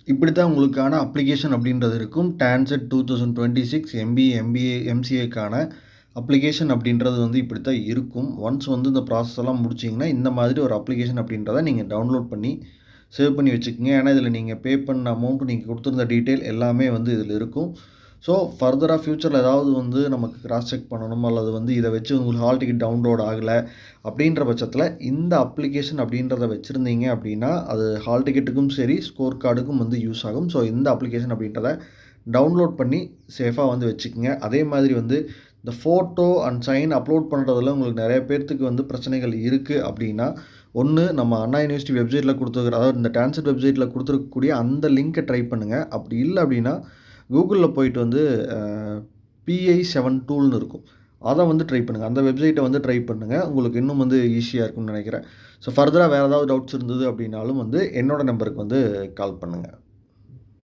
இப்படி தான் உங்களுக்கான அப்ளிகேஷன் அப்படின்றது இருக்கும். டான்செட் 2026 எம்பிஏ, எம்பிஏ, எம்சிஏக்கான அப்ளிகேஷன் அப்படின்றது வந்து இப்படி தான் இருக்கும். ஒன்ஸ் வந்து இந்த ப்ராசஸ் எல்லாம் முடிச்சிங்கன்னா, இந்த மாதிரி ஒரு அப்ளிகேஷன் அப்படின்றத நீங்கள் டவுன்லோட் பண்ணி சேவ் பண்ணி வச்சுக்கோங்க. ஏன்னா இதில் நீங்கள் பே பண்ண அமௌண்ட், நீங்கள் கொடுத்துருந்த டீட்டெயில் எல்லாமே வந்து இதில் இருக்கும். ஸோ ஃபர்தராக ஃப்யூச்சரில் ஏதாவது வந்து நமக்கு கிராஸ் செக் பண்ணணும், அல்லது வந்து இதை வச்சு உங்களுக்கு ஹால் டிக்கெட் டவுன்லோட் ஆகலை அப்படின்ற பட்சத்தில் இந்த அப்ளிகேஷன் அப்படின்றத வச்சுருந்தீங்க அப்படின்னா அது ஹால் டிக்கெட்டுக்கும் சரி ஸ்கோர் கார்டுக்கும் வந்து யூஸ் ஆகும். ஸோ இந்த அப்ளிகேஷன் அப்படின்றத டவுன்லோட் பண்ணி சேஃபாக வந்து வச்சுக்கோங்க. அதே மாதிரி வந்து இந்த ஃபோட்டோ அண்ட் சைன் அப்லோட் பண்ணுறதுல உங்களுக்கு நிறைய பேர்த்துக்கு வந்து பிரச்சனைகள் இருக்குது அப்படின்னா, ஒன்று நம்ம அண்ணா யூனிவர்சிட்டி வெப்சைட்டில் கொடுத்துருக்குற, அதாவது இந்த டான்செட் வெப்சைட்டில் கொடுத்துருக்கக்கூடிய அந்த லிங்க்கை ட்ரை பண்ணுங்கள். அப்படி இல்லை அப்படின்னா கூகுளில் போயிட்டு வந்து PI7 டூல்னு இருக்கும், அதை வந்து ட்ரை பண்ணுங்கள். அந்த வெப்சைட்டை வந்து ட்ரை பண்ணுங்கள். உங்களுக்கு இன்னும் வந்து ஈஸியாக இருக்கும்னு நினைக்கிறேன். ஸோ ஃபர்தராக வேறு ஏதாவது டவுட்ஸ் இருந்தது அப்படின்னாலும் வந்து என்னோடய நம்பருக்கு வந்து கால் பண்ணுங்கள்.